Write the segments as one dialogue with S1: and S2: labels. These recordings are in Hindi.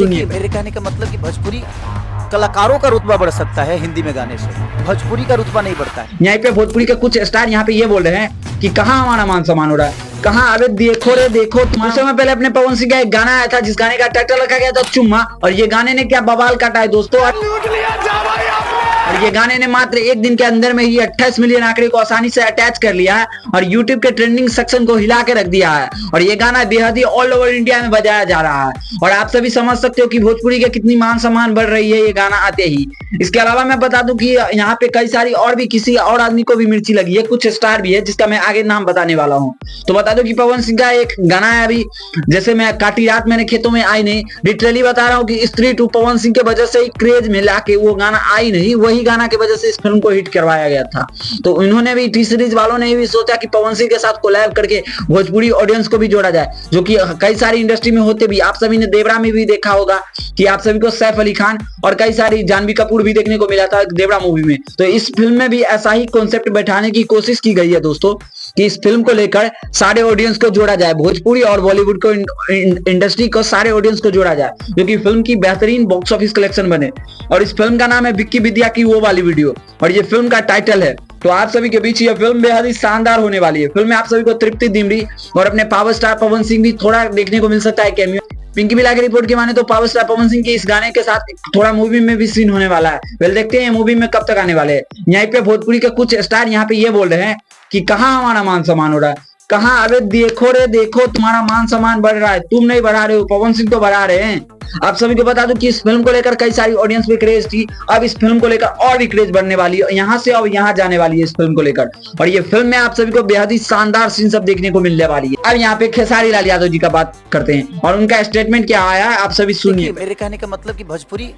S1: देखिए, मेरे कहने का मतलब कि भोजपुरी कलाकारों का रुतबा बढ़ सकता है हिंदी में गाने से, भोजपुरी का रुतबा नहीं बढ़ता है।
S2: यहाँ पे भोजपुरी के कुछ स्टार यहाँ पे ये बोल रहे हैं कि कहाँ हमारा मान सम्मान हो रहा है, कहाँ अबे देखो रे देखो। कुछ समय पहले अपने पवन सिंह का एक गाना आया था जिस गाने का टाइटल रखा गया था चुम्मा, और ये गाने ने क्या बवाल काटा है दोस्तों। और ये गाने ने मात्र एक दिन के अंदर में ही 28 मिलियन आंकड़े को आसानी से अटैच कर लिया है और यूट्यूब के ट्रेंडिंग सेक्शन को हिला के रख दिया है। और ये गाना बेहद ही ऑल ओवर इंडिया में बजाया जा रहा है और आप सभी समझ सकते हो कि भोजपुरी के कितनी मान सम्मान बढ़ रही है ये गाना आते ही। इसके अलावा मैं बता दूं कि यहाँ पे कई सारी और भी किसी और आदमी को भी मिर्ची लगी है, कुछ स्टार भी है जिसका मैं आगे नाम बताने वाला हूँ। तो बता दो कि पवन सिंह का एक गाना है अभी, जैसे मैं काटी रात मैंने खेतों में आई नहीं, लिटरली बता रहा हूँ कि स्त्री टू पवन सिंह के वजह से ही क्रेज मिला के वो गाना आई नहीं, वही गाना की वजह से इस फिल्म को हिट करवाया गया था। तो इन्होंने भी टी सीरीज वालों ने भी सोचा कि पवन सिंह के साथ कोलैब करके भोजपुरी ऑडियंस को भी जोड़ा जाए, जो कि कई सारी इंडस्ट्री में होते भी। आप सभी ने देवरा में भी देखा होगा कि आप सभी को सैफ अली खान और कई सारी जानवी कपूर भी देखने को मिला था देवरा मूवी में। तो इस फिल्म में भी ऐसा ही कॉन्सेप्ट बैठाने की कोशिश की गई है दोस्तों कि इस फिल्म को लेकर सारे ऑडियंस को जोड़ा जाए, भोजपुरी और बॉलीवुड को इंडस्ट्री को सारे ऑडियंस को जोड़ा जाए, जो कि फिल्म की बेहतरीन बॉक्स ऑफिस कलेक्शन बने। और इस फिल्म का नाम है विक्की विद्या की वो वाली वीडियो, और ये फिल्म का टाइटल है। तो आप सभी के बीच ये फिल्म बेहद ही शानदार होने वाली है। फिल्म में आप सभी को तृप्ति डिमरी और अपने पावर स्टार पवन सिंह भी थोड़ा देखने को मिल सकता है कैमियो। पिंकी बिला की रिपोर्ट की माने तो पावर स्टार पवन सिंह के इस गाने के साथ थोड़ा मूवी में भी सीन होने वाला है। वेल देखते हैं ये मूवी में कब तक आने वाले हैं। यहाँ पे भोजपुरी के कुछ स्टार यहाँ पे ये बोल रहे हैं कि कहाँ हमारा मान सम्मान हो रहा है, कहाँ अबे देखो रे देखो तुम्हारा मान सम्मान बढ़ रहा है, तुम नहीं बढ़ा रहे हो, पवन सिंह तो बढ़ा रहे हैं। आप सभी को बता दूं कि इस फिल्म को लेकर कई सारी ऑडियंस में क्रेज थी, अब इस फिल्म को लेकर और भी क्रेज बढ़ने वाली है, यहाँ से अब यहाँ जाने वाली है इस फिल्म को लेकर। और ये फिल्म में आप सभी को बेहद ही शानदार सीन सब देखने को मिलने वाली है। अब यहाँ पे खेसारी लाल यादव जी का बात करते हैं और उनका स्टेटमेंट क्या आया है आप सभी सुनिए।
S1: मेरे कहने का मतलब कि भोजपुरी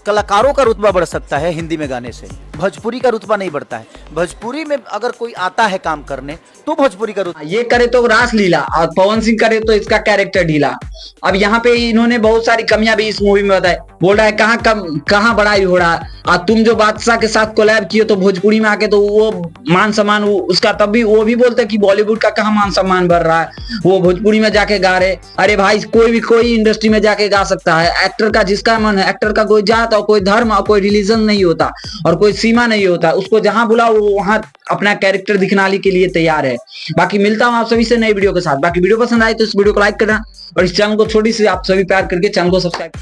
S1: कलाकारों का रुतबा बढ़ सकता है हिंदी में गाने से, भोजपुरी का रुतबा नहीं बढ़ता है। भोजपुरी में अगर कोई आता है काम करने तो भोजपुरी का रुतबा,
S2: ये करे तो रास लीला और पवन सिंह करे तो इसका कैरेक्टर ढीला। अब यहाँ पे इन्होंने बहुत सारी कमियां भी इस मूवी में बताई, बोल रहा है कहाँ बड़ाई हो रहा है, और तुम जो बादशाह के साथ कोलैब किए तो भोजपुरी में आके तो वो मान सम्मान उसका, तब भी वो भी बोलते कि बॉलीवुड का कहाँ मान सम्मान बढ़ रहा है, वो भोजपुरी में जाके गा रहे। अरे भाई कोई इंडस्ट्री में जाके गा सकता है, एक्टर का जिसका मन है, एक्टर का कोई जात और कोई धर्म और कोई रिलीजन नहीं होता और कोई सीमा नहीं होता, उसको जहां बुलाओ वो वहां अपना कैरेक्टर दिखलाने के लिए तैयार है। बाकी मिलता हूं आप सभी से नई वीडियो के साथ। बाकी वीडियो पसंद आए तो इस वीडियो को लाइक करना और इस चैनल को छोटी सी आप सभी प्यार करके चैनल को सब्सक्राइब